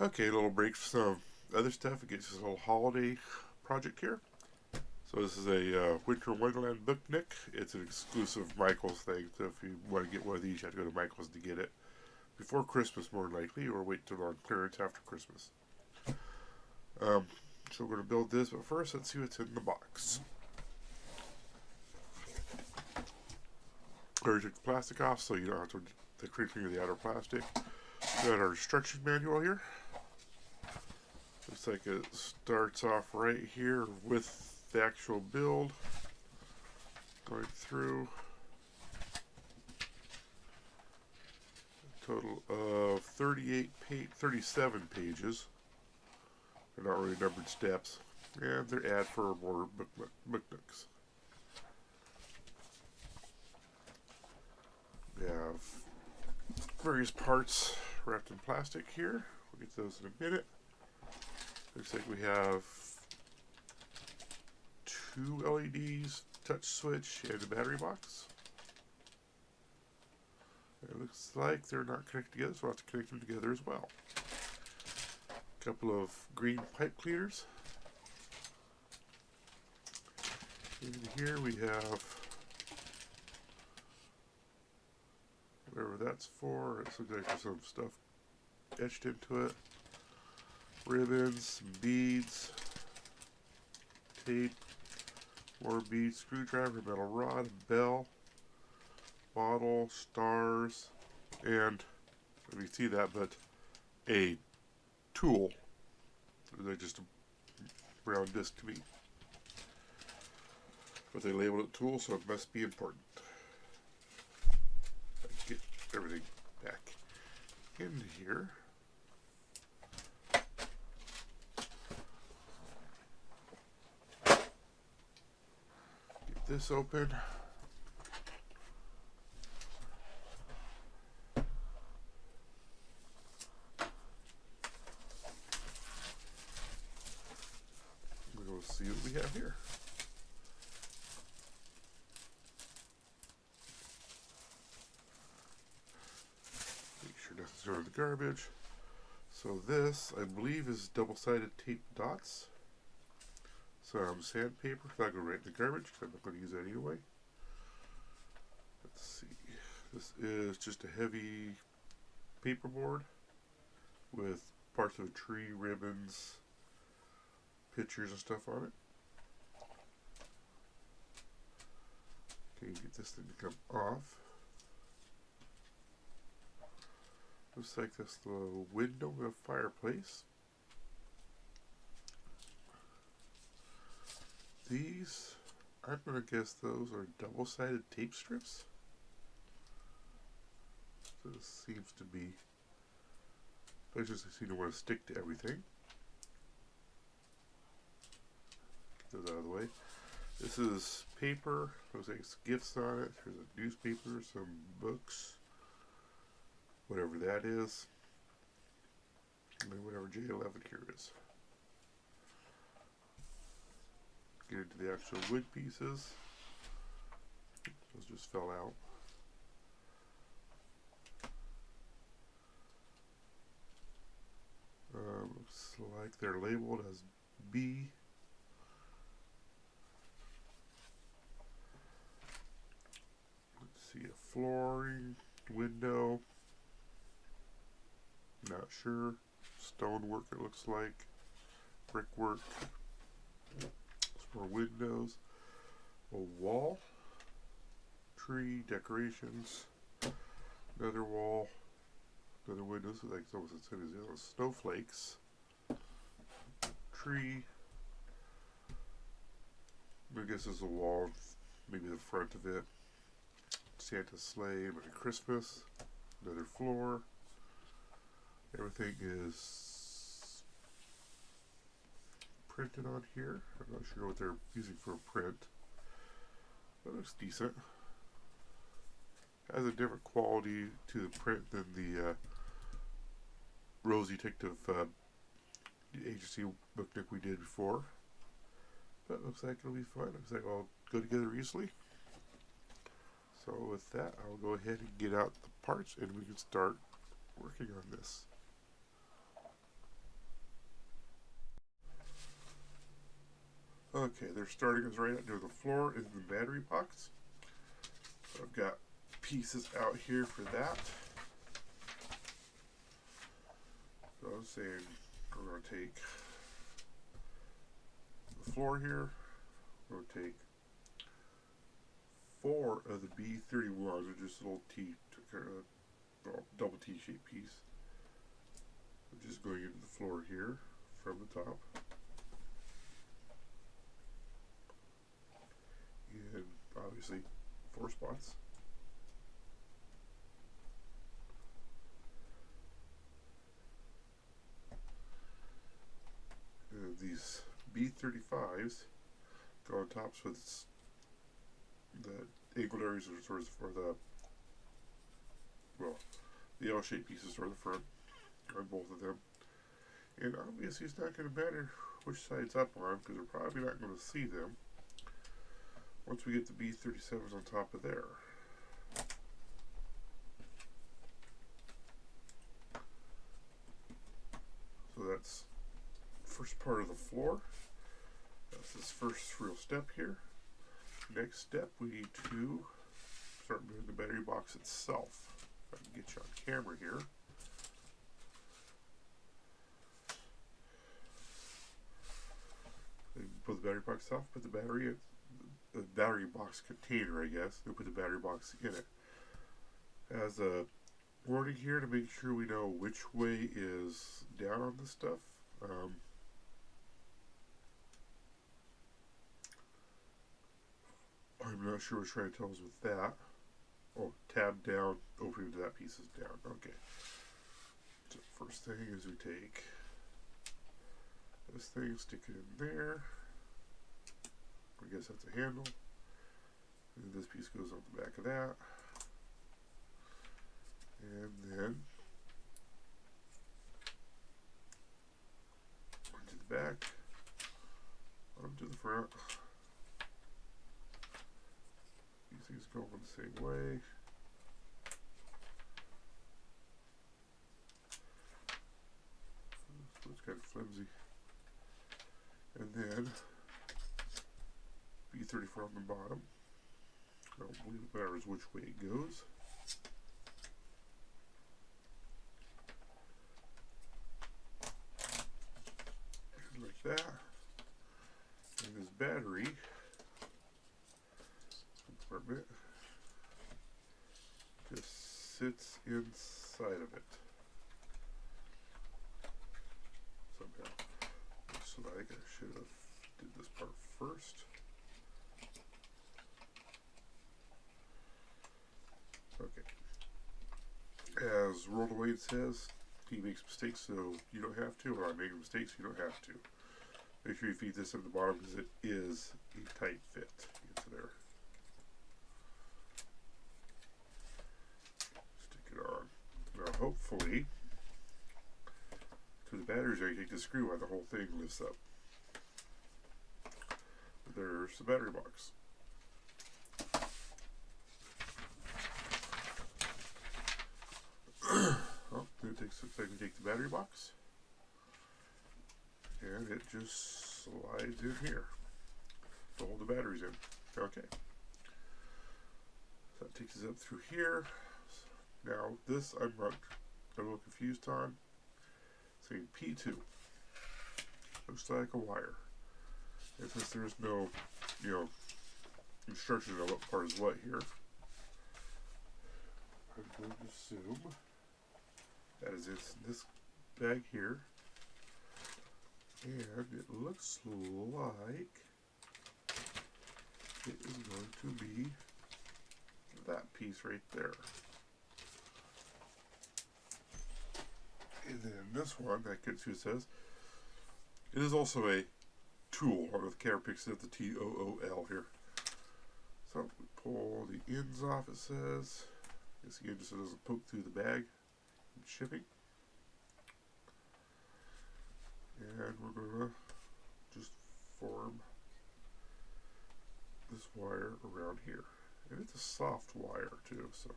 Okay, a little break for some other stuff. It gets this little holiday project here. So this is a Winter Wonderland book nick. It's an exclusive Michaels thing. So if you want to get one of these, you have to go to Michaels to get it before Christmas, more likely, or wait till on clearance after Christmas. So we're going to build this, but first let's see what's in the box. We're going to take the plastic off so you don't have to the crinkling of the outer plastic. We got our instruction manual here. Looks like it starts off right here with the actual build going through. A total of 37 pages. They're not really numbered steps, and they're ad for more book nooks. We have various parts wrapped in plastic here. We'll get those in a minute. Looks like we have 2 LEDs, touch switch, and a battery box. It looks like they're not connected together, so we'll have to connect them together as well. A couple of green pipe cleaners. In here we have whatever that's for. It looks like there's some stuff etched into it. Ribbons, some beads, tape, more beads, screwdriver, metal rod, bell, bottle, stars, and let me see that, but a tool. They're just a round disc to me. But they labeled it tool, so it must be important. Get everything back into here. Get this open. We'll see what we have here. Make sure nothing's going in the garbage. So this, I believe, is double-sided tape dots. Some sandpaper. That'll go right in the garbage because I'm not going to use that anyway. Let's see. This is just a heavy paperboard with parts of a tree, ribbons, pictures and stuff on it. Okay, get this thing to come off. Looks like that's the window of a fireplace. These, I'm going to guess those are double-sided tape strips. So this seems to be places I seem to want to stick to everything. Get those out of the way. This is paper. Looks like it's gifts on it. There's a newspaper, some books, whatever that is, and then whatever J11 here is. Get into the actual wood pieces. Those just fell out. Looks like they're labeled as B. Let's see, a flooring, window, not sure, stonework it looks like, brickwork, for windows, a wall, tree, decorations, another wall, another window, so like almost the same as the other, snowflakes, tree, I guess there's a wall, maybe the front of it, Santa's sleigh, Merry Christmas, another floor, everything is printed on here. I'm not sure what they're using for a print. That looks decent. Has a different quality to the print than the Rose Detective agency book nick we did before. But looks like it'll be fun. Looks like it'll go together easily. So with that, I'll go ahead and get out the parts and we can start working on this. Okay, they're starting us right out near the floor in the battery box. So I've got pieces out here for that. So I was saying we're going to take the floor here. We're going to take 4 of the B31s, which is a little double T-shaped piece. We're just going into the floor here from the top. And obviously 4 spots. And these B35s go on top, so it's the angled areas are sort of for the, well, the L-shaped pieces are the front on both of them. And obviously it's not going to matter which side's up on, because we're probably not going to see them once we get the B37s on top of there. So that's the first part of the floor. That's this first real step here. Next step, we need to start moving the battery box itself. If I can get you on camera here. Put the battery box itself, put the battery box container, I guess. Then put the battery box in it. Has a warning here to make sure we know which way is down on this stuff. I'm not sure what it's trying to tell us with that. Oh, tab down, opening to that piece is down. Okay. So first thing is we take this thing, stick it in there. I guess that's a handle. And this piece goes on the back of that. And then onto the back, onto the front. These things go on the same way. So it's kind of flimsy. And then B34 on the bottom. I don't believe it matters which way it goes. And like that. And this battery compartment just sits inside of it. Somehow. So I think I should have did this part first. Okay. As Roll Away says, he makes mistakes so you don't have to, or I make mistakes so you don't have to. Make sure you feed this in the bottom because it is a tight fit into there. Stick it on. Now hopefully, to the batteries there, you take the screw out, the whole thing lifts up. There's the battery box. Well, then it takes a second to take the battery box, and it just slides in here to hold the batteries in. Okay. So that takes us up through here. Now this I'm a little confused on. Saying P2. Looks like a wire. And since there's no, instructions on what part is what here, I'm going to assume that is in this bag here. And it looks like it is going to be that piece right there. And then this one, that gets who says, it is also a tool, or the camera picks it at the T-O-O-L here. So we pull the ends off, it says. This again just so it doesn't poke through the bag in shipping. And we're going to just form this wire around here. And it's a soft wire too, so.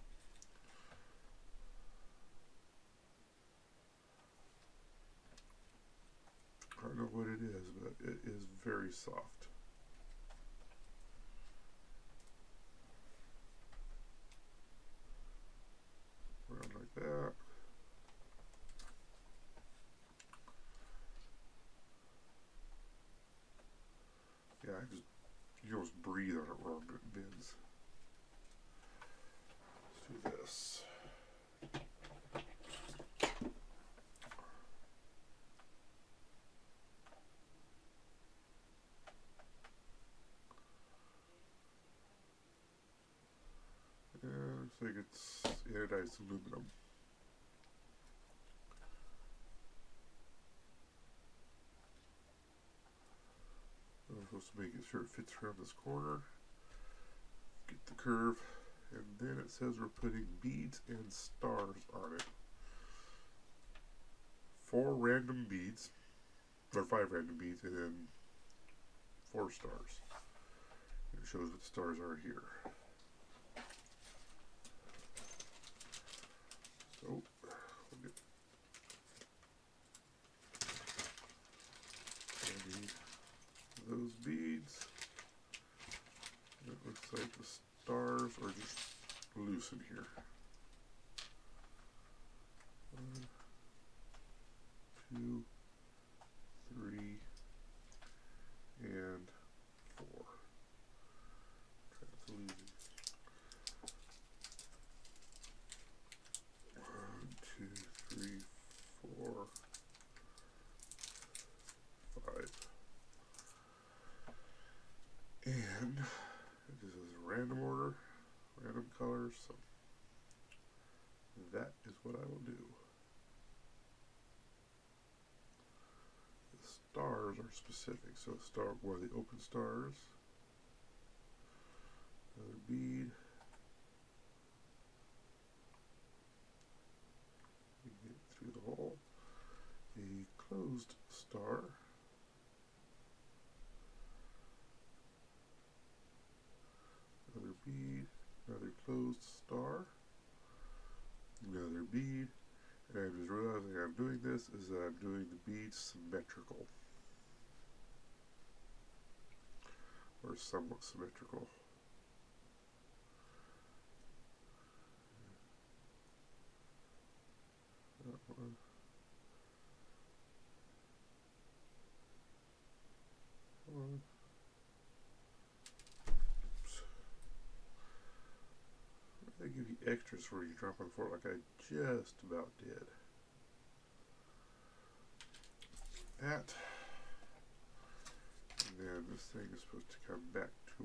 I don't know what it is, but it is very soft. It's aluminum. I'm supposed to make sure it fits around this corner. Get the curve, and then it says we're putting beads and stars on it. 4 random beads, or 5 random beads, and then 4 stars. And it shows what the stars are here. So, we'll get those beads. It looks like the stars are just loose in here. 1, 2, 3, and 4. That's losing. 1, 2, 3, 4, 5. And this is a random order, random colors, so that is what I will do. The stars are specific, so start one of the open stars, another bead, you get through the hole, a closed star, another bead, another closed star, another bead, and I'm just realizing I'm doing this is that I'm doing the beads symmetrical, or somewhat symmetrical. That one. One. They give you extras where you drop on the floor like I just about did. That. And then this thing is supposed to come back to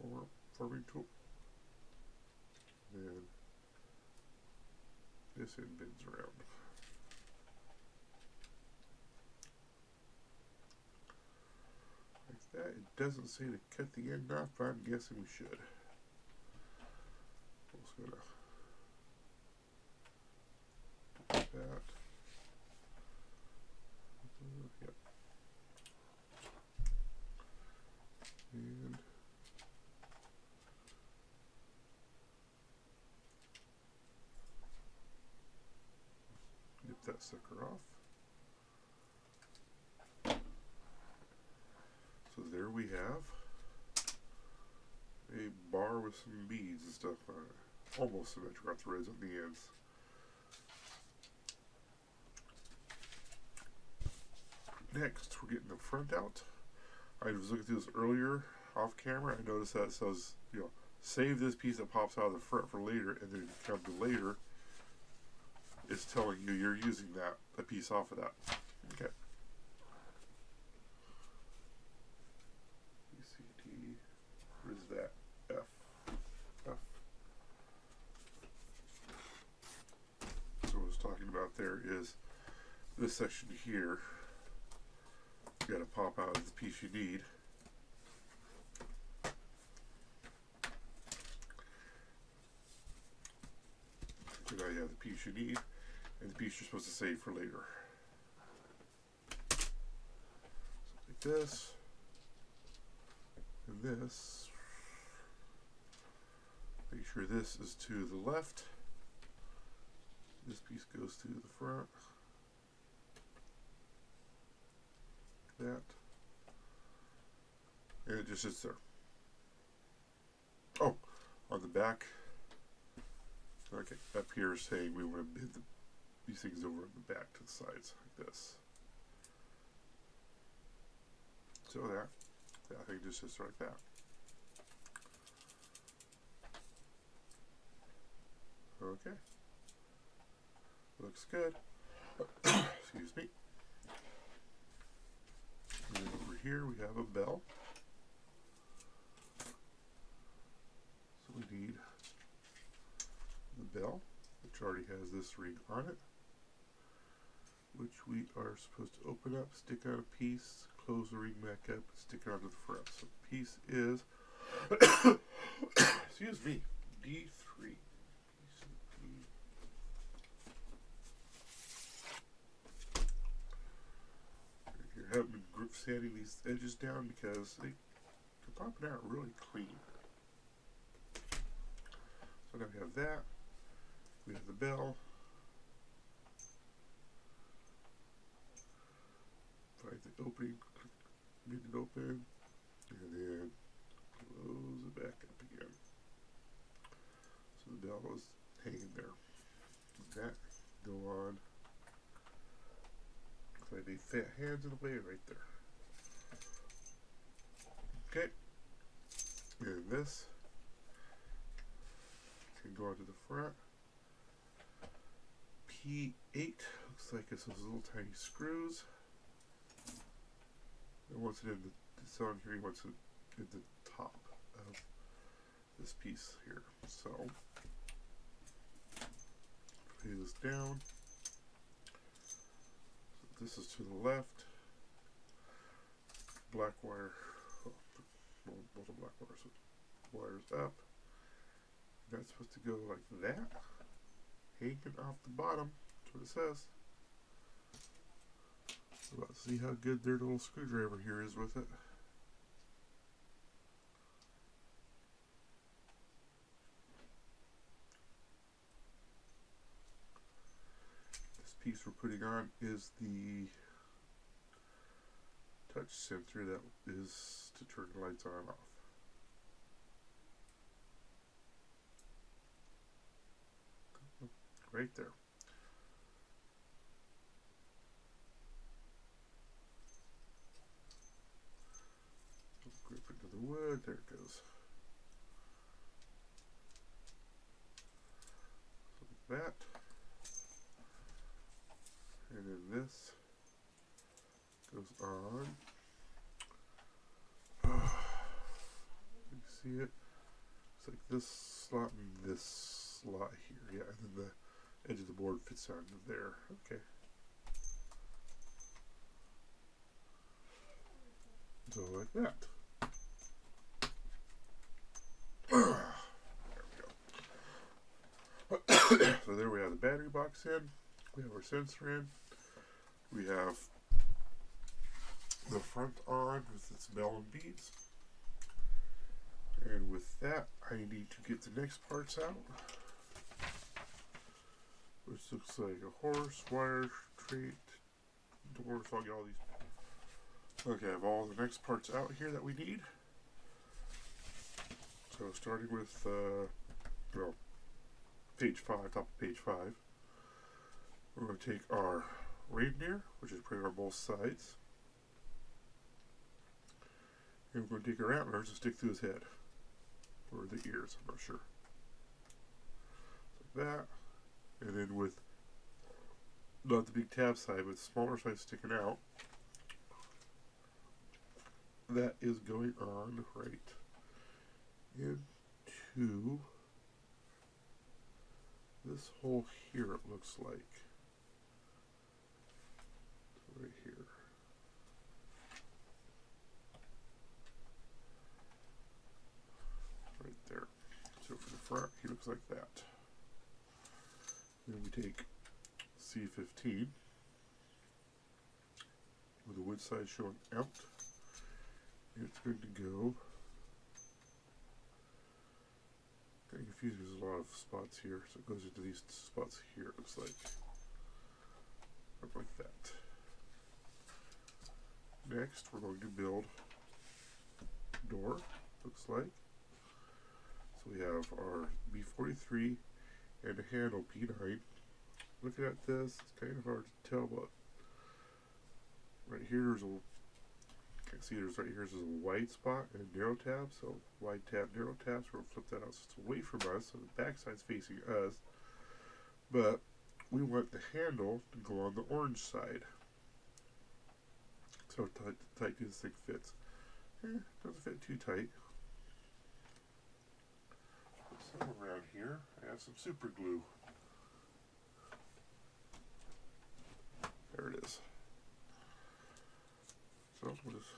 our forming tool. Then this end bends around. Like that. It doesn't say to cut the end off, but I'm guessing we should. I'm just gonna do that. Yep. And nip that sucker off. So there we have a bar with some beads and stuff on it. Almost symmetrical, threads on the ends. Next, we're getting the front out. I was looking through this earlier off camera. I noticed that it says, save this piece that pops out of the front for later, and then come to later, it's telling you you're using a piece off of that. Okay. BCD, where's that? F. So what I was talking about there is this section here. You got to pop out the piece you need. So now you have the piece you need and the piece you're supposed to save for later. So take this and this. Make sure this is to the left. This piece goes to the front. That, and it just sits there. Oh, on the back, okay, up here is saying we want to bend these things over on the back to the sides like this. So that thing just sits like that. Okay, looks good. Excuse me. And over here we have a bell. we need the bell, which already has this ring on it, which we are supposed to open up, stick out a piece, close the ring back up, and stick it onto the front. So the piece is, excuse me, D3. You haven't been grip sanding these edges down because they're popping out really clean. So now we have that. We have the bell. Find the opening, make it open, and then close it back up again. So the bell is hanging there. That go on. Looks like they fit hands in the way right there. Okay. And this can go onto the front. P8 looks like it's those little tiny screws. And once it in the on here, he wants it in the top of this piece here. So lay this down. So this is to the left. Black wire, multiple black wires. So wires up. That's supposed to go like that, hanging off the bottom. That's what it says. Let's see how good their little screwdriver here is with it. This piece we're putting on is the touch sensor that is to turn the lights on and off. Right there. Grip into the wood, there it goes. So like that. And then this goes on. You see it? It's like this slot and this slot here. Yeah, and then the edge of the board fits onto there. Okay. So like that. So there we have the battery box in, we have our sensor in, we have the front on with its bell and beads, and with that I need to get the next parts out, which looks like a horse, wire, trait, doors. I'll get all these. Okay, I have all the next parts out here that we need. So starting with well, page 5, top of page 5, we're going to take our reindeer, which is printed on both sides, and we're going to take our antlers and stick through his head, or the ears, I'm not sure. Like that, and then with not the big tab side, but the smaller side sticking out, that is going on right into this hole here, it looks like. Right here. Right there. So for the front, he looks like that. Then we take C15 with the wood side showing out. And it's going to go. Getting confused, there's a lot of spots here, so it goes into these spots here, it looks like. Up like that. Next, we're going to build door, looks like. So we have our B43 and a handle P9. Looking at this, it's kind of hard to tell, but right here there's a, can't see, there's right here there's a white spot and a narrow tab. So wide tab, narrow tab, so we'll flip that out so it's away from us, so the back side's facing us. But we want the handle to go on the orange side. So tight this thing fits. Doesn't fit too tight. Somewhere around here, I have some super glue. There it is. So we'll just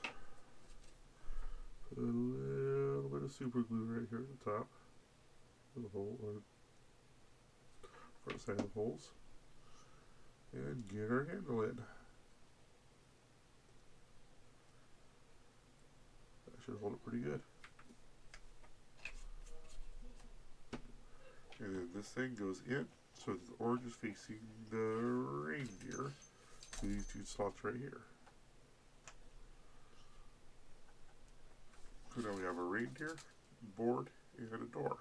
put a little bit of super glue right here at the top of the hole, or front side of the holes, and get our handle in. That should hold it pretty good. And then this thing goes in, so the orange is facing the reindeer through these two slots right here. So now we have a reindeer, board, and a door.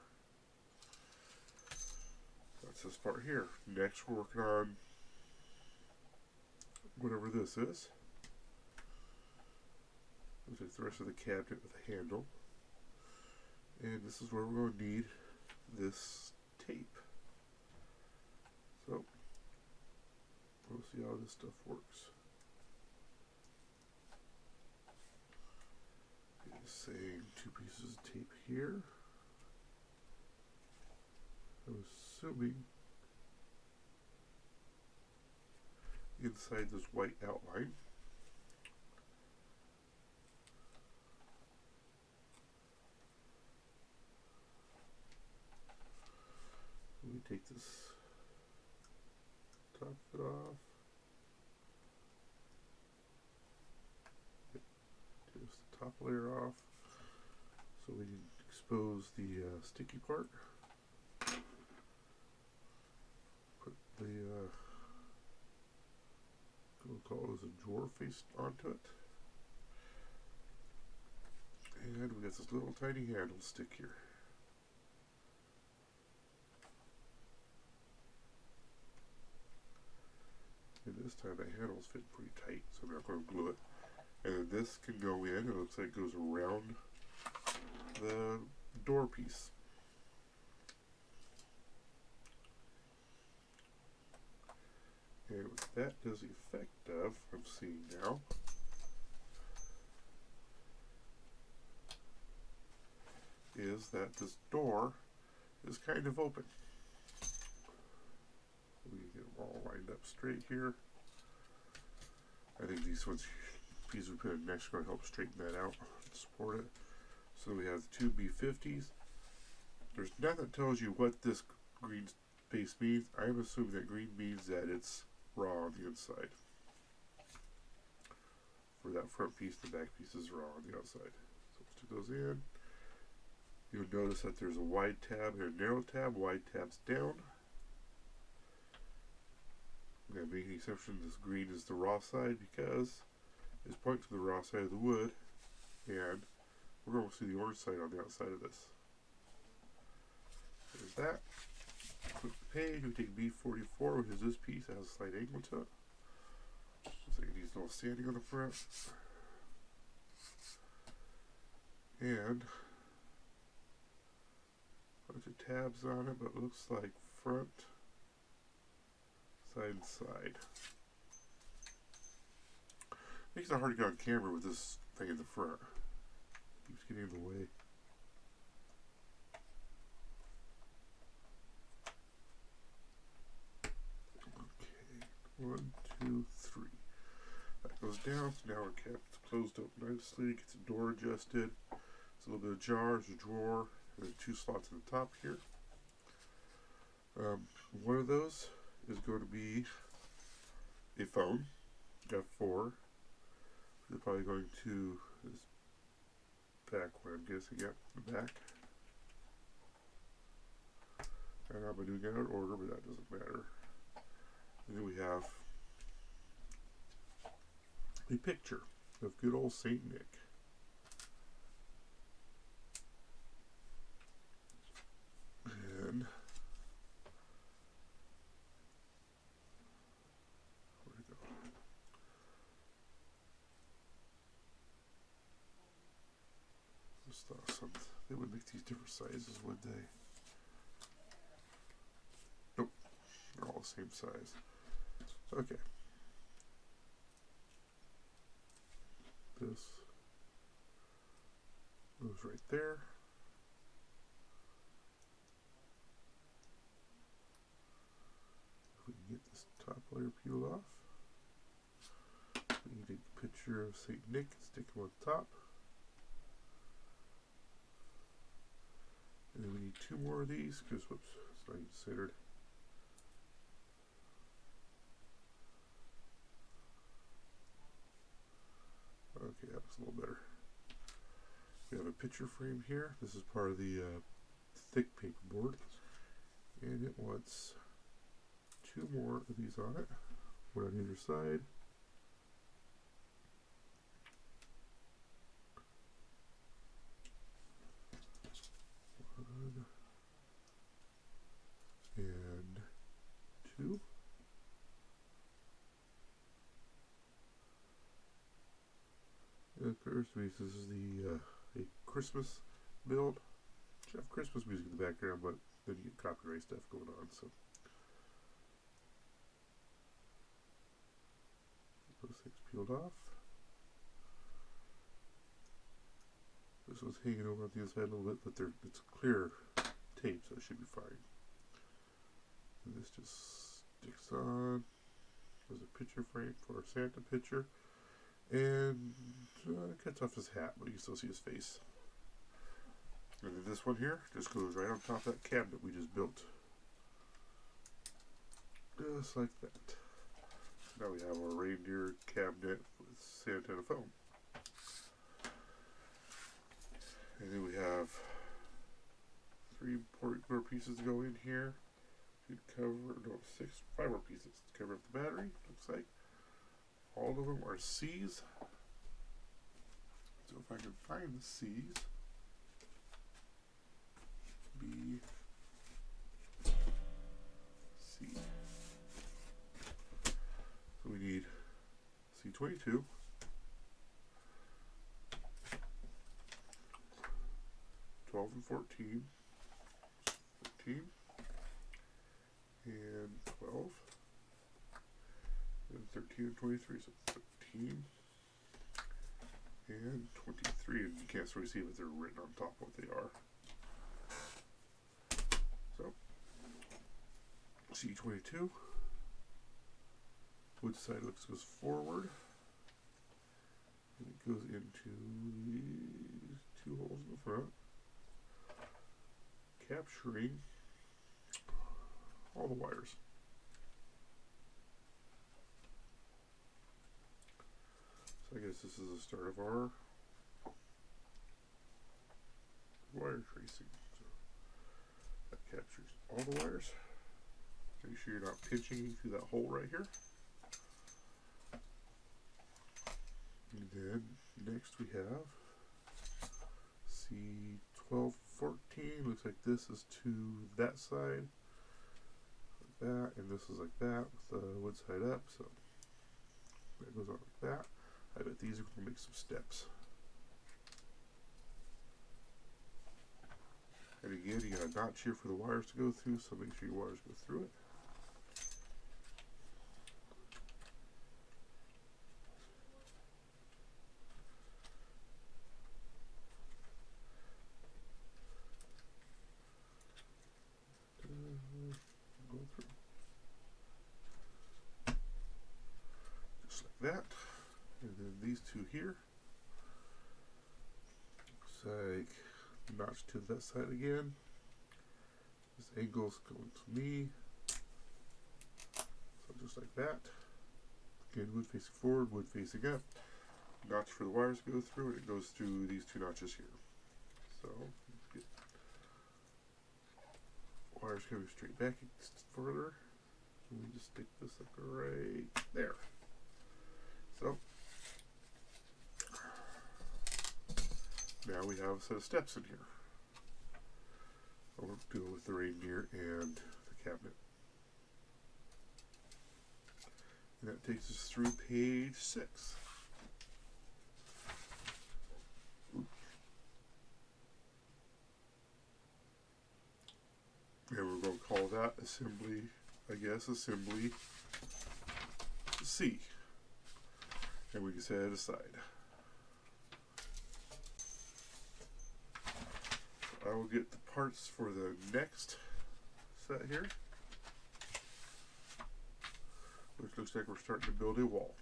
That's this part here. Next we're working on whatever this is. We'll take the rest of the cabinet with a handle. And this is where we're going to need this tape. So, we'll see how this stuff works. Same 2 pieces of tape here. I'm assuming inside this white outline. We take this top of it off. Just the top layer off so we can expose the sticky part. Put the we'll call it as a drawer face onto it. And we got this little tiny handle stick here. And this time that handle's fitting pretty tight, so I'm not going to glue it. And then this can go in, it looks like it goes around the door piece. And what that does the effect of, I'm seeing now, is that this door is kind of open. We get them all lined up straight here. I think these pieces we put in next are going to help straighten that out, support it. So we have the two B50s. There's nothing that tells you what this green base means. I'm assuming that green means that it's raw on the inside. For that front piece, the back piece is raw on the outside. So let's stick those in. You'll notice that there's a wide tab and a narrow tab. Wide tab's down. I'm going to make an exception. This green is the raw side because it's pointing to the raw side of the wood, and we're going to see the orange side on the outside of this. There's that. Flip the page. We take B44, which is this piece that has a slight angle to it. Looks like it needs a little sanding on the front. And a bunch of tabs on it, but it looks like front, side, and side. Makes it hard to get on camera with this thing in the front. Keeps getting in the way. Okay, 1, 2, 3. That goes down, so now our cabinet's closed up nicely, gets the door adjusted. It's a little bit of jar, there's a drawer, and then 2 slots at the top here. One of those is going to be a phone, F4. They're probably going to this back one, I'm guessing, yep, the back. And I'm doing it in order, but that doesn't matter. And then we have a picture of good old Saint Nick. And where'd it go? Just thought something. They would make these different sizes, would they? Nope, they're all the same size. Okay. This goes right there. layer peeled off. We need a picture of St. Nick and stick him on top. And then we need 2 more of these because, whoops, it's not even centered. Okay, that looks a little better. We have a picture frame here. This is part of the thick paperboard. And it wants 2 more of these on it. One on either side. One and 2. And first piece, this is the a Christmas build. Should have Christmas music in the background, but then you get copyright stuff going on. So those things peeled off. This one's hanging over on the inside a little bit, but it's clear tape, so it should be fine. And this just sticks on. There's a picture frame for a Santa picture. And cuts off his hat, but you can still see his face. And then this one here just goes right on top of that cabinet we just built. Just like that. Now we have our reindeer cabinet with Santa and a phone. And then we have 3 more pieces to go in here to cover, no, 5 more pieces to cover up the battery, looks like. All of them are C's. So if I can find the C's, B, C. So we need C22, 12 and 14, 14, and 12. And 13 and 23, so 13 and 23, and you can't really see, but they're written on top of what they are. So, C22, wood side goes forward, and it goes into these 2 holes in the front, capturing all the wires. I guess this is the start of our wire tracing. So that captures all the wires. Make sure you're not pinching through that hole right here. And then next we have C12, 14. Looks like this is to that side, like that, and this is like that with the wood side up. So that goes on like that. I bet these are going to make some steps. And again, you got a notch here for the wires to go through, so make sure your wires go through it. Go through. Just like that. And then these 2 here, looks like notch to that side again. This angle's going to me, so just like that. Again, wood facing forward, wood facing up. Notch for the wires to go through, and it goes through these 2 notches here. So get wires coming straight back further, and we just stick this like right there. So now we have a set of steps in here. I'll deal with the reindeer and the cabinet. And that takes us through page 6. Oops. And we're going to call that assembly, I guess, assembly C. And we can set it aside. I will get the parts for the next set here, which Looks like we're starting to build a wall.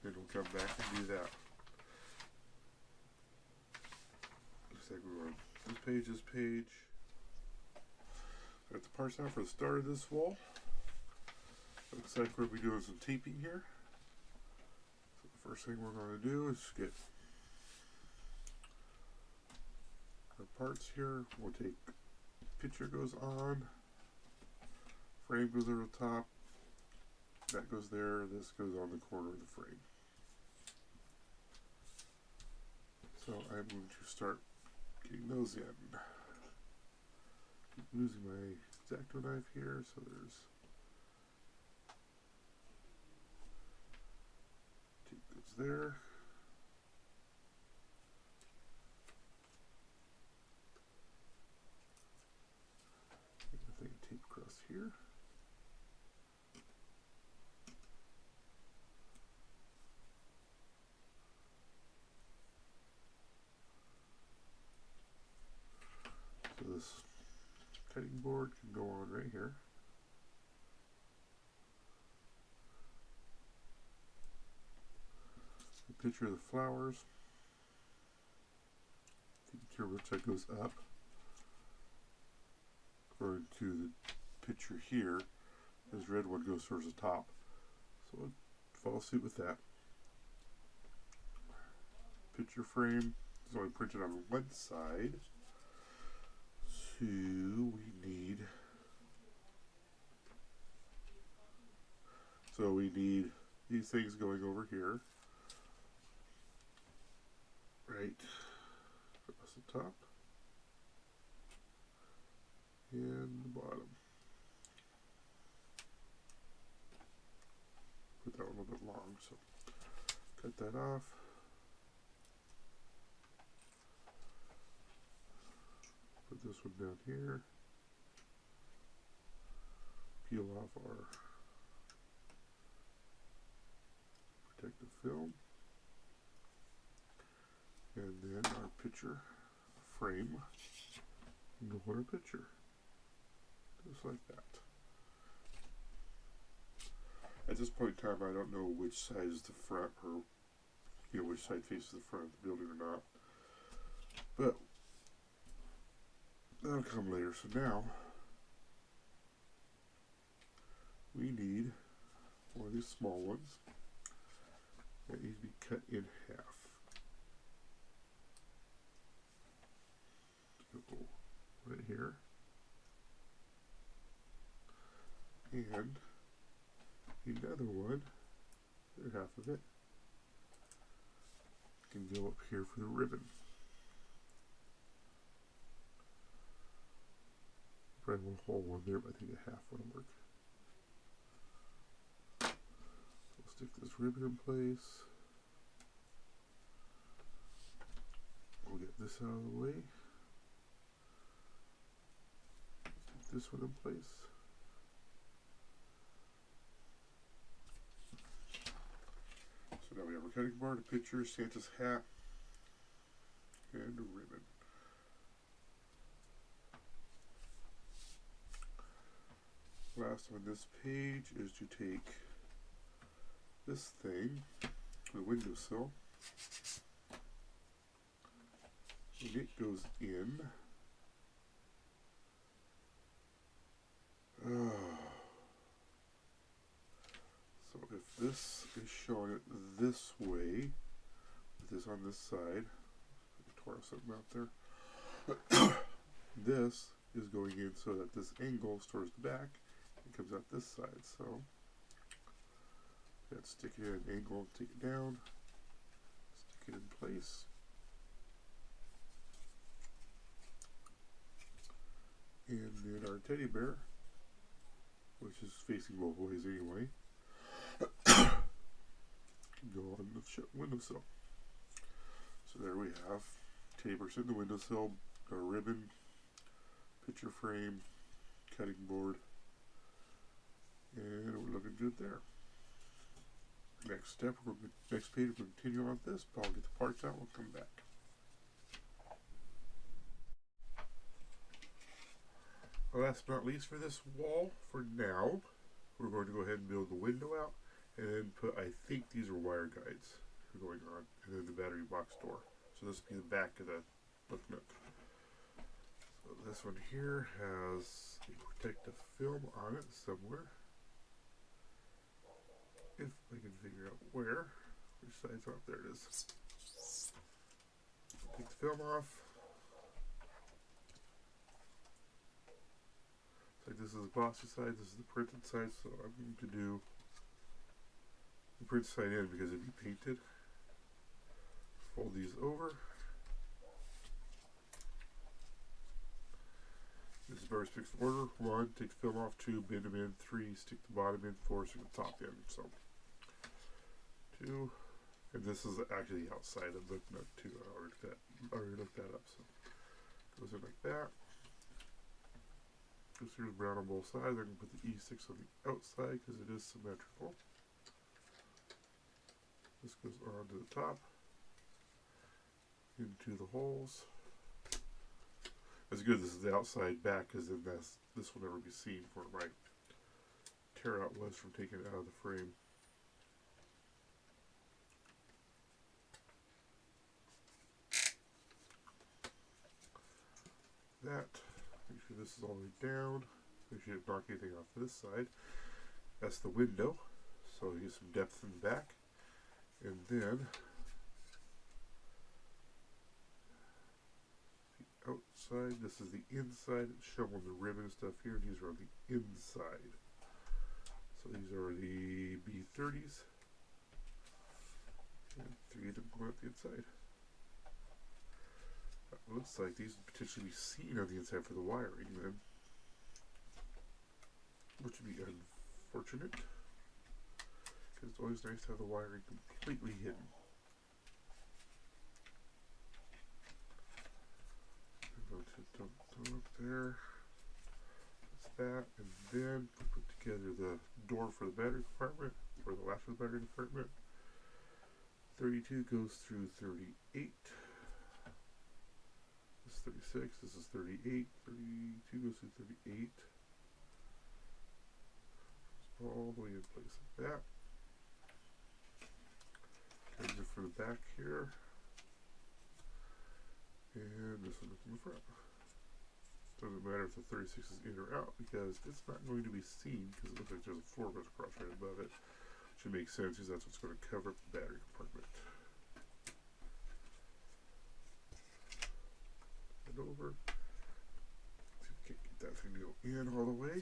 Then we'll come back and do that. Looks like we're on this page. Got the parts out for the start of this wall. Looks like we'll be doing some taping here. So the first thing we're going to do is get our parts here. We'll take picture goes on, frame goes over the top, that goes there, this goes on the corner of the frame. So I'm going to start getting those in. Keep using my X-Acto knife here, so there's tape goes there. I think tape across here. So this cutting board can go on right here. A picture of the flowers. Taking care of which that goes up. According to the picture here, this red one goes towards the top. So we'll follow suit with that. Picture frame is only printed on one side. So we need these things going over here, right across the top and the bottom. Put that one a little bit long, so cut that off. Put this one down here. Peel off our protective film. And then our picture frame can go on our picture. Just like that. At this point in time, I don't know which side is the front, or which side faces the front of the building or not. But that'll come later. So now we need one of these small ones that needs to be cut in half. So right here, and another one, the other half of it can go up here for the ribbon. Probably one whole one there, but I think a half will work. So we'll stick this ribbon in place. We'll get this out of the way. Stick this one in place. So now we have our cutting board, a picture, Santa's hat, and a ribbon. Last on this page is to take this thing, the windowsill, and it goes in. So if this is showing it this way, with this on this side, I tore something out there. This is going in so that this angle is towards the back. It comes out this side, so you have to stick it at an angle, take it down, stick it in place. And then our teddy bear, which is facing both ways anyway, can go on the windowsill. So there we have teddy bear sitting in the windowsill, a ribbon, picture frame, cutting board, and we're looking good there. Next step, next page, we'll continue on this, but I'll get the parts out, we'll come back. Last but not least for this wall, for now, we're going to go ahead and build the window out, and then put, I think these are wire guides going on, and then the battery box door. So this will be the back of the nook. So this one here has a protective film on it somewhere. If I can figure out which side's up, there it is. Take the film off. So this is the glossy side, this is the printed side, so I'm going to do the printed side in because it'd be painted. Fold these over. This is very fixed order. 1, take the film off. 2, bend them in. 3, stick the bottom in. 4, stick the top in. So 2, and this is actually the outside of the nook too. I already looked that up. So goes in like that. Goes through the brown on both sides. I'm going to put the E6 on the outside because it is symmetrical. This goes on to the top, into the holes. It's good this is the outside back, because then this will never be seen where my tear out was from taking it out of the frame. That, make sure this is all the way down. Make sure you don't knock anything off this side. That's the window, so you get some depth in the back. And then the outside, this is the inside. It's showing the ribbon and stuff here. These are on the inside. So these are the B30s. And 3 of them go out the inside. It looks like these would potentially be seen on the inside for the wiring then, which would be unfortunate, because it's always nice to have the wiring completely hidden. I'm going to dump up there. That's that, and then put together the door for the battery compartment, or the latch for the battery compartment. 32 goes through 38. This is 36, this is 38, 32 goes through 38. All the way in place like that. Turns it for the back here. And this one in the front. Doesn't matter if the 36 is in or out because it's not going to be seen because it looks like there's a floor goes across right above it. Should make sense because that's what's going to cover up the battery compartment. Over. See if we can't get that thing to go in all the way.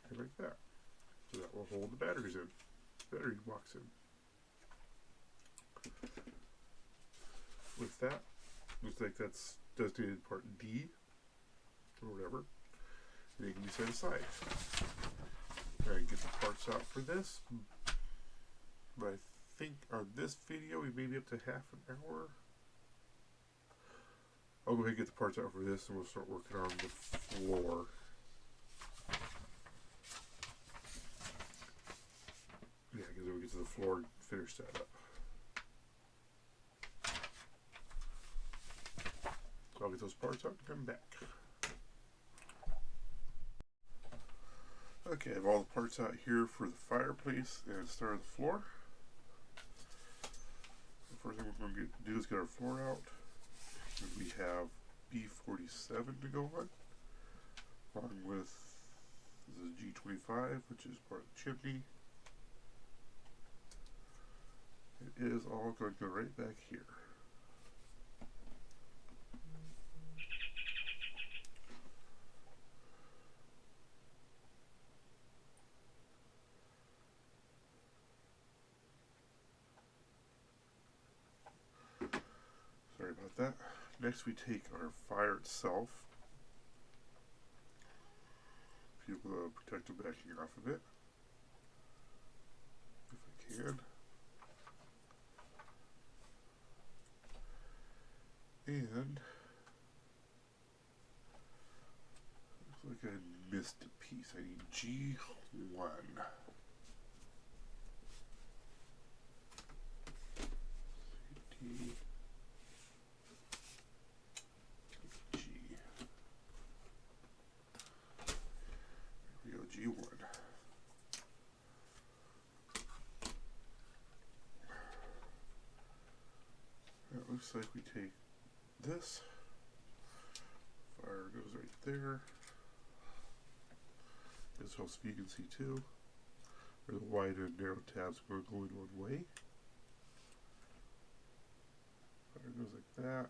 And like that. So that will hold the batteries in. Battery box in. With that, looks like that's designated part D or whatever. And it can be set aside. And get the parts out for this. But I think on this video we may be up to half an hour. I'll go ahead and get the parts out for this and we'll start working on the floor. Yeah, because then we get to the floor and finish that up. So I'll get those parts out and come back. Okay, I have all the parts out here for the fireplace and start of the floor. The first thing we're going to do is get our floor out. And we have B47 to go on, along with this is G25, which is part of the chimney. It is all going to go right back here. Sorry about that. Next we take our fire itself. Peel the protective backing off of it, if I can. And looks like I missed a piece. I need G1. looks like we take this, fire goes right there. This helps if you can see too. Where the wide and narrow tabs are going one way. Fire goes like that.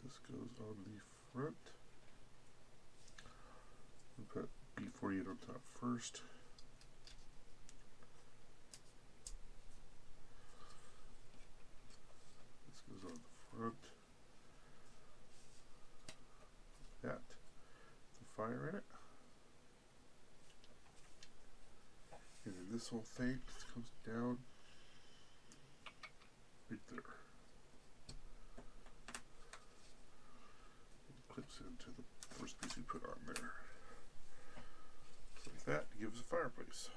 This goes on the front. We'll put B48 on top first. This goes on the front. That. The fire in it. And then this whole thing comes down right there. Clips into the first piece we put on there. Like that gives a fireplace.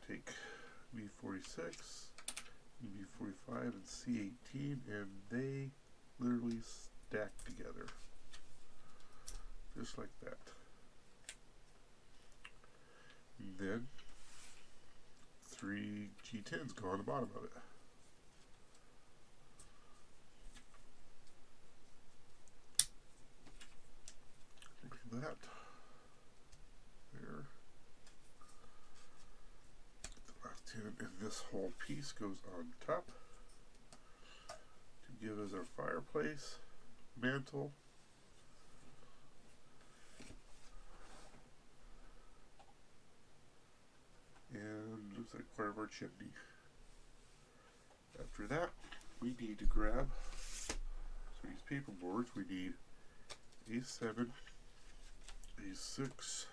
Take B46, B45, and C18, and they literally stack together. Just like that. And then 3 G10s go on the bottom of it. That there. The last 10, and this whole piece goes on top to give us our fireplace, mantle, and looks like part of our chimney. After that, we need to grab, so these paper boards, we need A7, A6,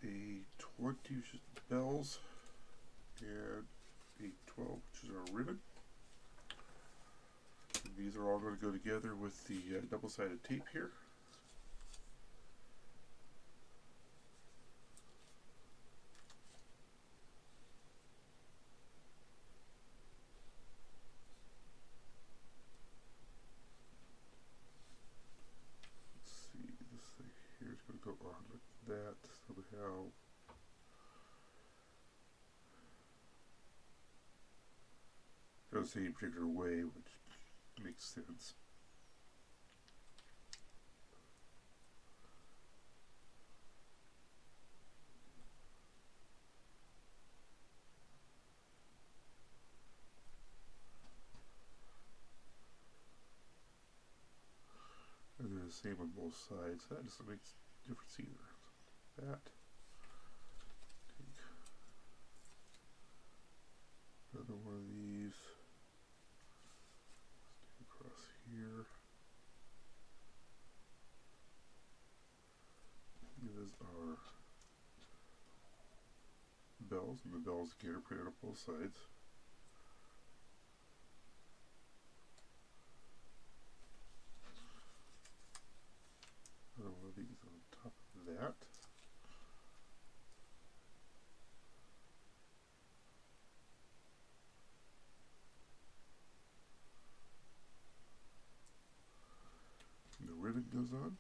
A20, which is the bells, and A12, which is our ribbon. And these are all going to go together with the double-sided tape here. Go on like that somehow. Doesn't say any particular way, which makes sense. And they're the same on both sides. That doesn't make difference either. That. Take another one of these. Stick across here. Give us our bells, and the bells again are printed on both sides. Another one of these on top of that. And the ribbon goes on.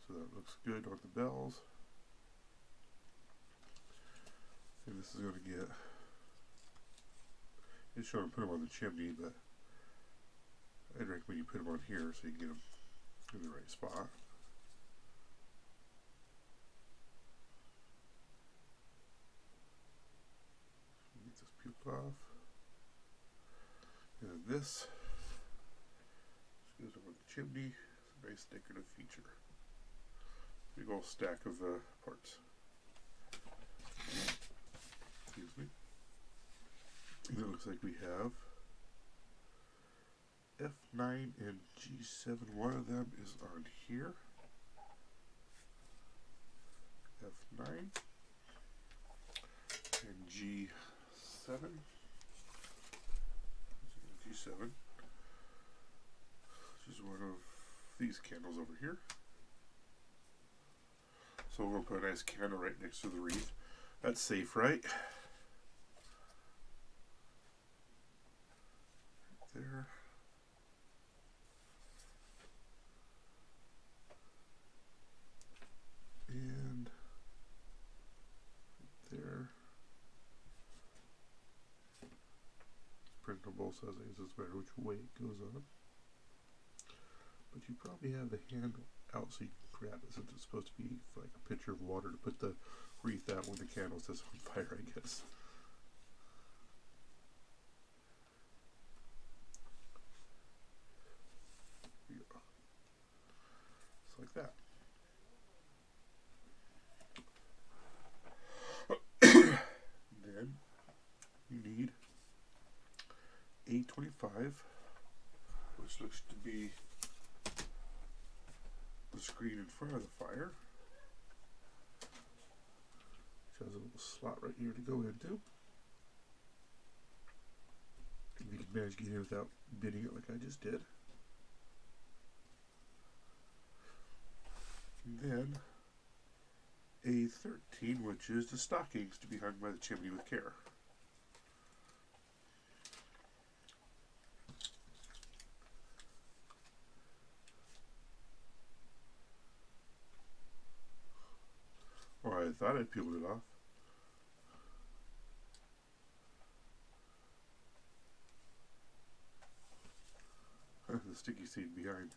So that looks good on the bells. And this is going to get, it's showing to put them on the chimney, but I'd recommend you put them on here so you can get them in the right spot. Get this peeled off. And then this goes over the chimney. It's a nice decorative feature. Big old stack of parts. Excuse me. And it looks like we have F9 and G7. One of them is on here. F9 and G7. G7, which is one of these candles over here. So we're going to put a nice candle right next to the wreath. That's safe, right? Right there. size. I guess it doesn't matter which way it goes on. But you probably have the handle out so you can grab it, since it's supposed to be like a pitcher of water to put the wreath out when the candle says on fire, I guess. Here you go. Just like that. Then you need A25, which looks to be the screen in front of the fire, which has a little slot right here to go into. If you can manage to get in without bidding it like I just did. And then A13, which is the stockings to be hung by the chimney with care. Oh, I thought I peeled it off. The sticky seed behind.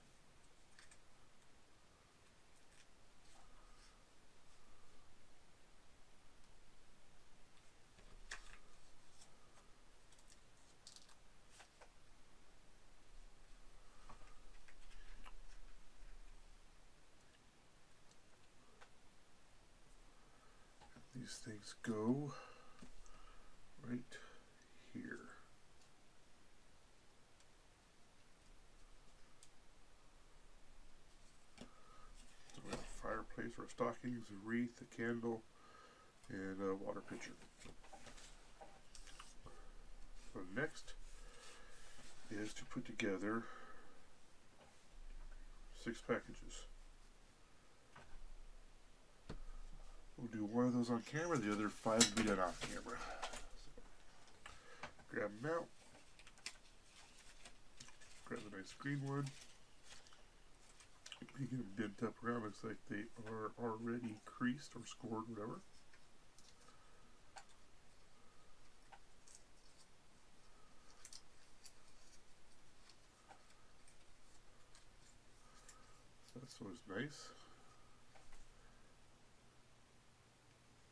These things go right here. So we have a fireplace for stockings, a wreath, a candle, and a water pitcher. So next is to put together 6 packages. We'll do one of those on camera, the other 5 will be done off camera. So, grab them out. Grab a nice green one. You get them bent up around, looks like they are already creased or scored, whatever. So that's always nice.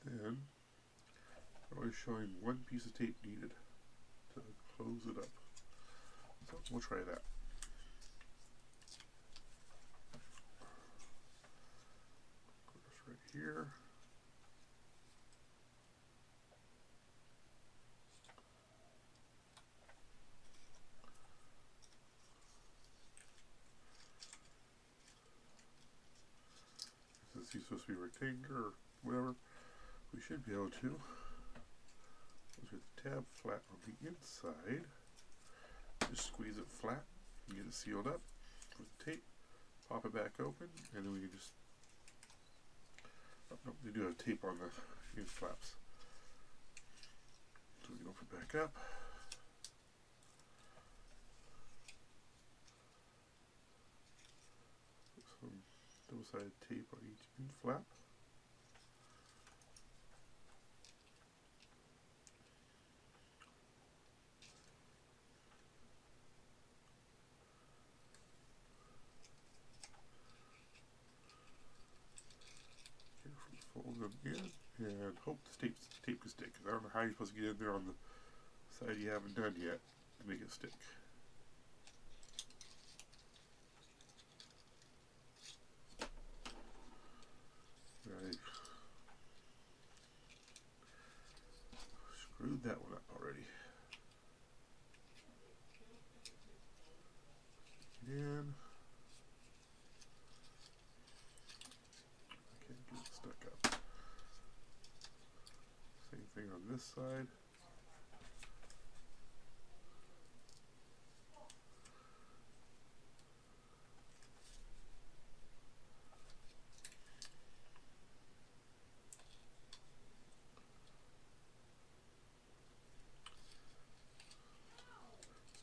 Then, I'm always showing one piece of tape needed to close it up. So we'll try that. Of course, right here. Since he's supposed to be rectangular or whatever, we should be able to. Once we get the tab flat on the inside, just squeeze it flat and get it sealed up with tape. Pop it back open, and then we can just. Oh, no, they do have tape on the flaps. So we can open it back up. Put some double-sided tape on each end flap. Fold them in and hope the tape can stick. Because I don't know how you're supposed to get in there on the side you haven't done yet to make it stick. I screwed that one up already. Stick it in. I can't get it stuck up. Same thing on this side.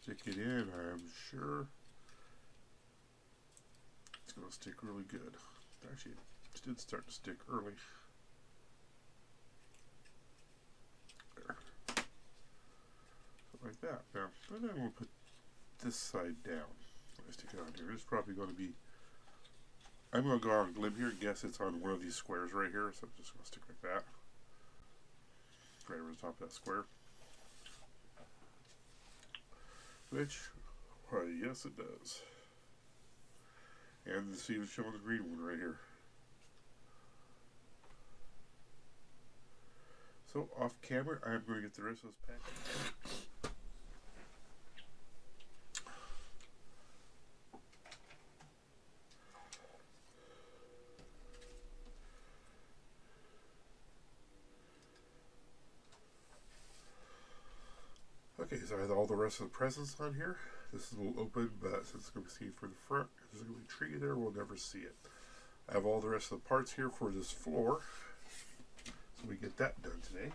Stick it in, I'm sure it's going to stick really good. Actually, it did start to stick early. There. like that. Now, then I'm going to put this side down. I stick it on here. It's probably going to be, I'm going to go on a limb here and guess it's on one of these squares right here. So I'm just going to stick like that. Right over the top of that square. Which, why, yes it does. And it's even showing the green one right here. So off camera, I'm going to get the rest of this package. Okay, so I have all the rest of the presents on here. This is a little open, but since it's going to be seen from the front, there's going to be a tree there, we'll never see it. I have all the rest of the parts here for this floor, so we get that done today.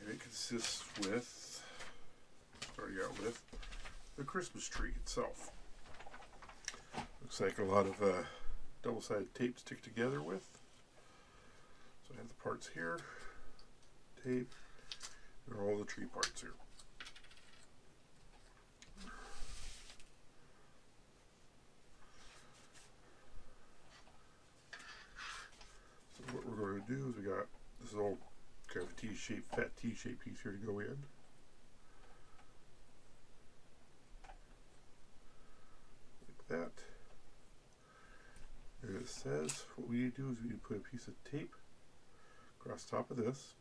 And it consists with, starting out with, the Christmas tree itself. Looks like a lot of double-sided tape to stick together with. So I have the parts here, tape, and all the tree parts here. So what we're going to do is we got this old kind of T-shaped, fat T-shaped piece here to go in. Like that. And it says what we need to do is we need to put a piece of tape across the top of this.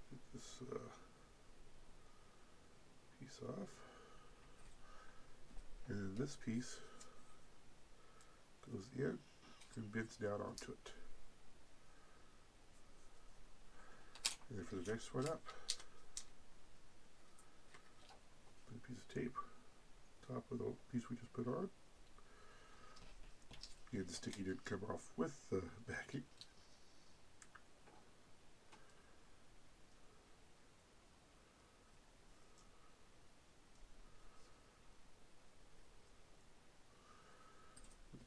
Get this piece off. And then this piece goes in and bends down onto it. And then for the next one up, put a piece of tape top of the piece we just put on. Again, the sticky didn't come off with the backing.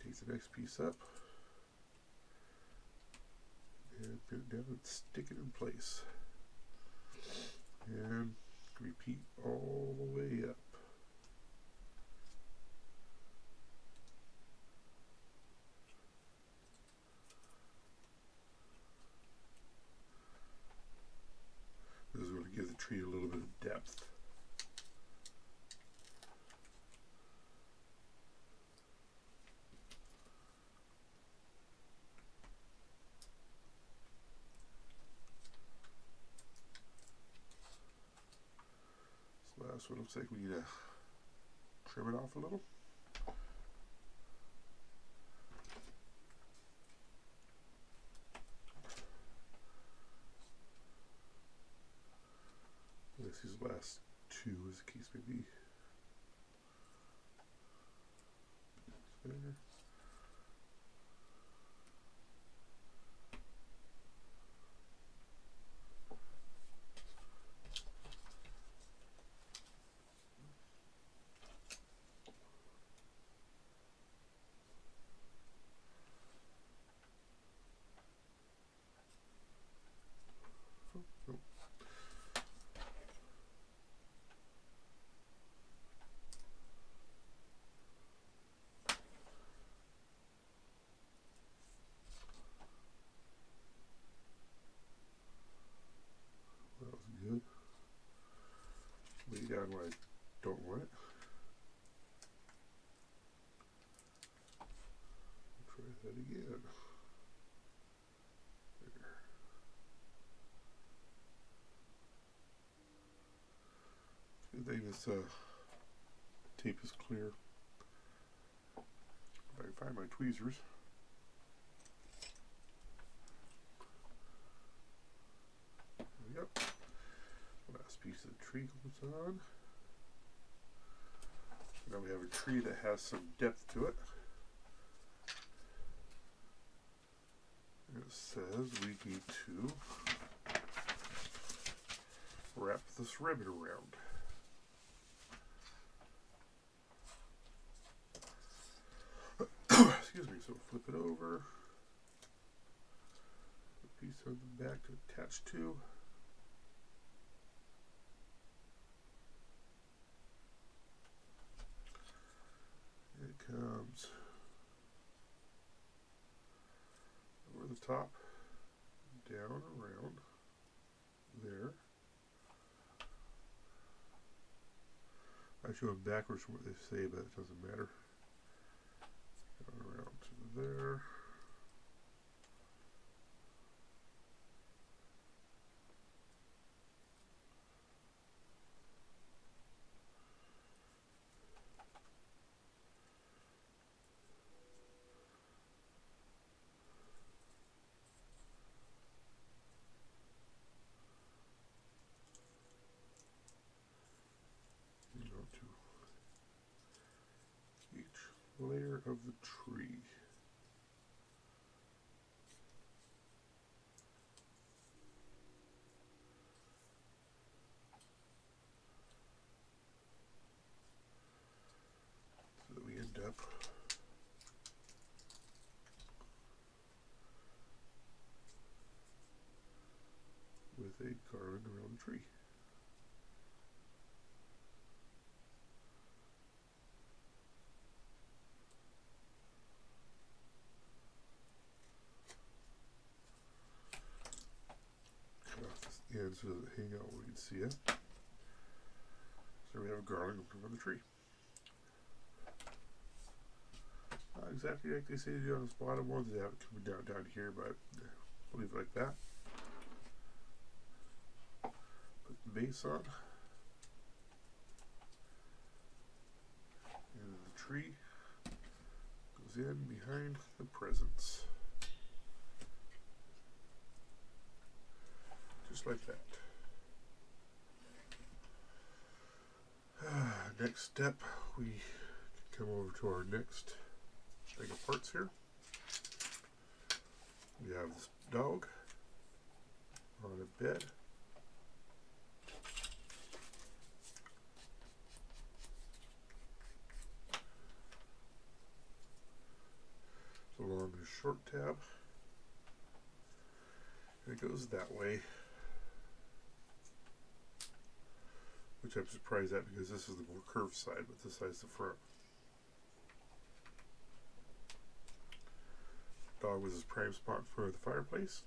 Take the next piece up and put it down and stick it in place. And repeat all the way up. This is going to give the tree a little bit of depth. This last one looks like we need to trim it off a little. This is the last two, as the case may be. There. That was good. Lay down where I don't want it. Try that again. There. Good thing this tape is clear. If I can find my tweezers. There we go. Last piece of the tree goes on. Now we have a tree that has some depth to it. And it says we need to wrap this ribbon around. Excuse me, so flip it over. A piece on the back to attach to. It comes over the top, down around there. I show them backwards from what they say, but it doesn't matter. Down around to there. Layer of the tree. So that we end up with a garland around the tree. And so that hang out where you can see it. So we have a garland on the tree. Not exactly like they say to do on the bottom ones, they have it coming down here, but we'll leave it like that. Put the base on. And the tree goes in behind the presents. Just like that. Next step, we come over to our next thing of parts here. We have this dog on a bed. So along the short tab, and it goes that way. Which I'm surprised at because this is the more curved side, but this side's the front. Dog was his prime spot in front of the fireplace.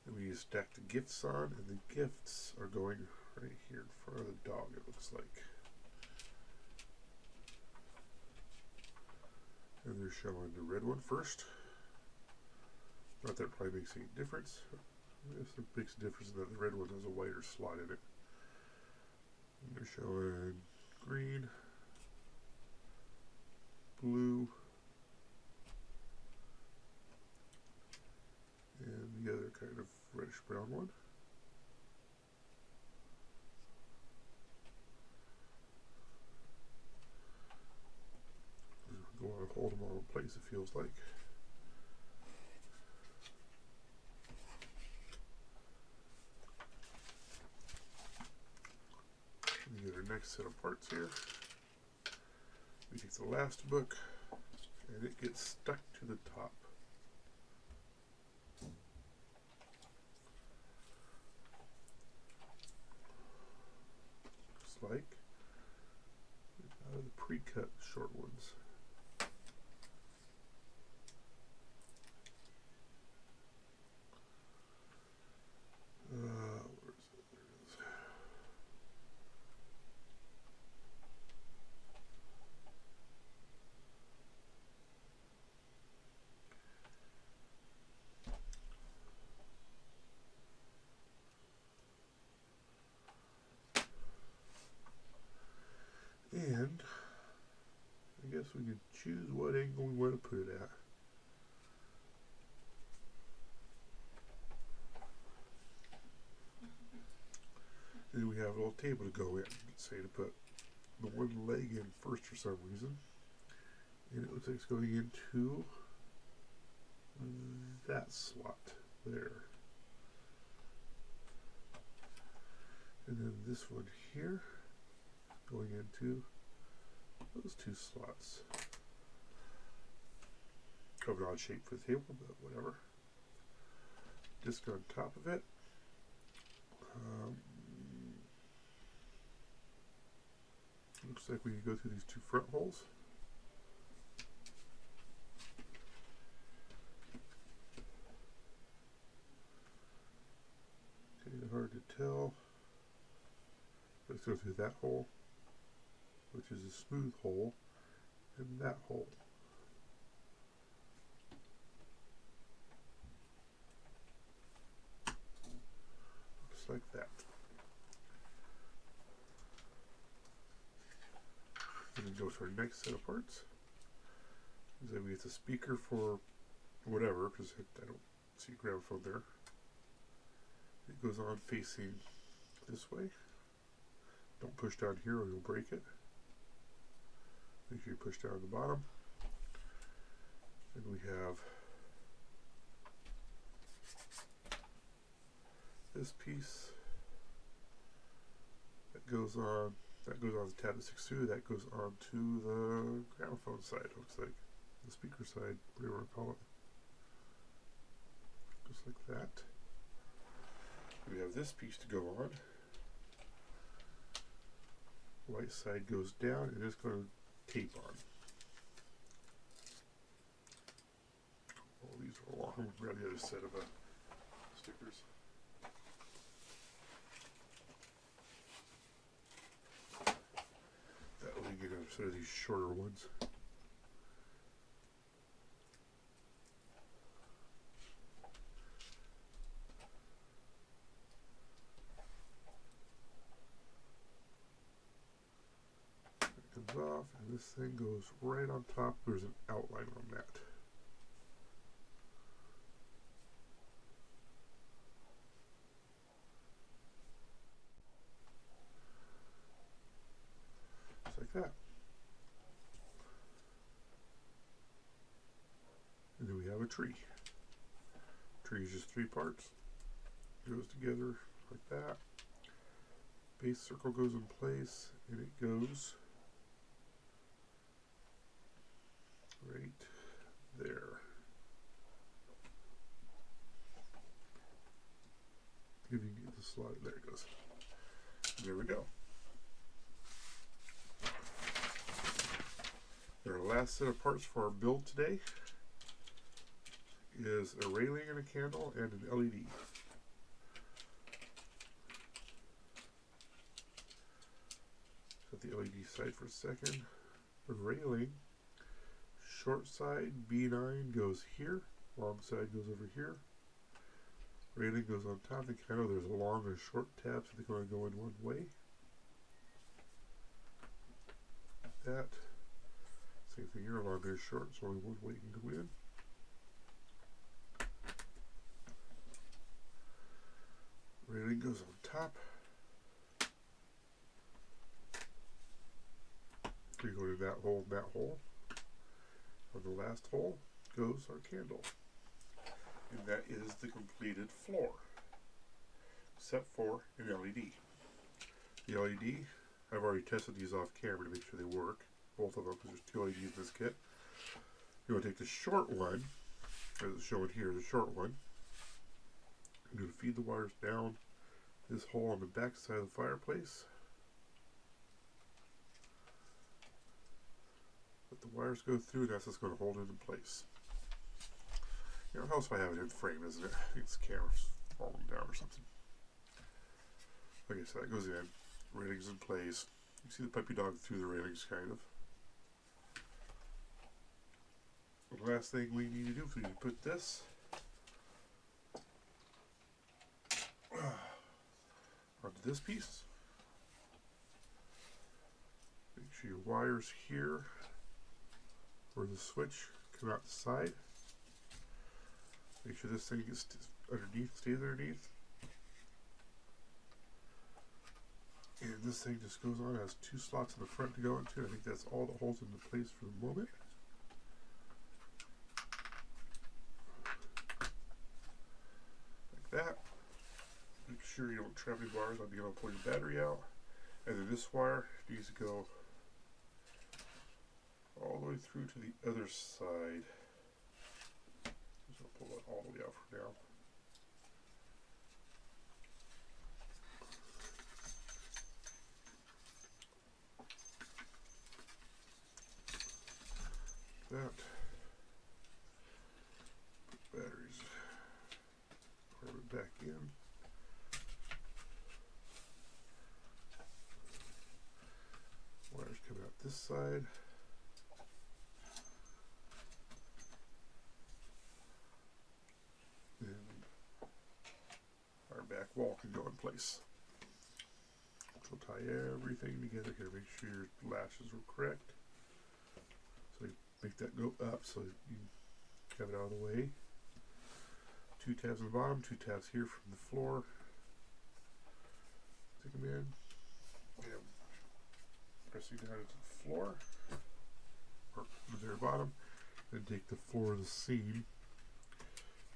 And we stack the gifts on, and the gifts are going right here in front of the dog, it looks like. And they're showing the red one first. Not that it probably makes any difference. Yes, it makes a difference in that the red one has a wider slot in it. And they're showing green, blue, and the other kind of reddish brown one. Go on and hold them all in place, it feels like. We get our next set of parts here. We take the last book, and it gets stuck to the top. Just like out of the pre-cut short ones. Where is it? There it is. And I guess we can choose what angle we want to put it at. And then we have a little table to go in. Let's say to put the one leg in first for some reason. And it looks like it's going into that slot there. And then this one here going into those two slots. Kind of an odd shape for the table, but whatever. Disc on top of it. Looks like we can go through these two front holes. Kind of hard to tell. Let's go through that hole, which is a smooth hole, and that hole. Looks like that. And then go to our next set of parts. Then we get the speaker for whatever, because I don't see a gramophone there. It goes on facing this way. Don't push down here or you'll break it. Make sure you push down the bottom. And we have this piece that goes on the tab that sticks through, that goes on to the gramophone side, looks like. The speaker side, whatever you want to call it. Just like that. We have this piece to go on. Right side goes down and it's going to tape on. Oh, these are long. I'm going to grab the other set of stickers. That way you get another set of these shorter ones. Off, and this thing goes right on top. There's an outline on that. Just like that. And then we have a tree. Tree is just 3 parts. Goes together like that. Base circle goes in place, and it goes right there. If you can get the slide, there it goes. There we go. Our last set of parts for our build today is a railing and a candle and an LED. Set the LED side for a second. The railing, short side B9 goes here, long side goes over here. Railing goes on top. The candle, there's a long and short tab, so they're going to go in one way. Like that. Same thing here, long and short, so only one way can go in. Railing goes on top. We go to that hole and that hole. On the last hole goes our candle. And that is the completed floor, except for an LED. The LED, I've already tested these off camera to make sure they work, both of them, because there's 2 LEDs in this kit. You want to take the short one, as it's shown here, the short one. You're going to feed the wires down this hole on the back side of the fireplace. Let the wires go through, and that's what's going to hold it in place. You know, helps if I have it in frame, isn't it? I think the camera's falling down or something. Okay, so that goes in. Railings in place. You see the puppy dog through the railings, kind of. The last thing we need to do is we need to put this onto this piece. Make sure your wires here, where the switch come out the side. Make sure this thing gets underneath, stays underneath. And this thing just goes on, has 2 slots in the front to go into. I think that's all that holds into place for the moment. Like that. Make sure you don't trap any bars on being able to pull your battery out. And then this wire needs to go all the way through to the other side. Just gonna pull that all the way out for now. That batteries part of it back in. Wires come out this side. And our back wall can go in place. So tie everything together here. Make sure your lashes are correct. So you make that go up so you have it out of the way. 2 tabs on the bottom, 2 tabs here from the floor. Take them in. And pressing down into the floor, or the very bottom, then take the floor of the seam,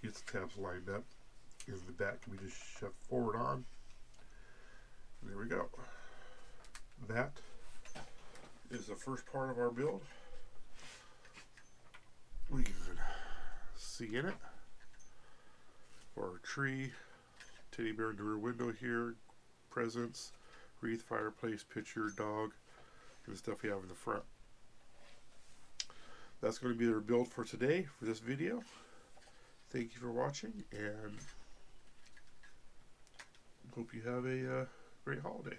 get the tabs lined up, and the back can be just shoved forward on. And there we go. That is the first part of our build. We can see in it for our tree, teddy bear in the rear window here, presents, wreath, fireplace, picture, dog, and the stuff we have in the front. That's going to be our build for today, for this video. Thank you for watching, and hope you have a great holiday.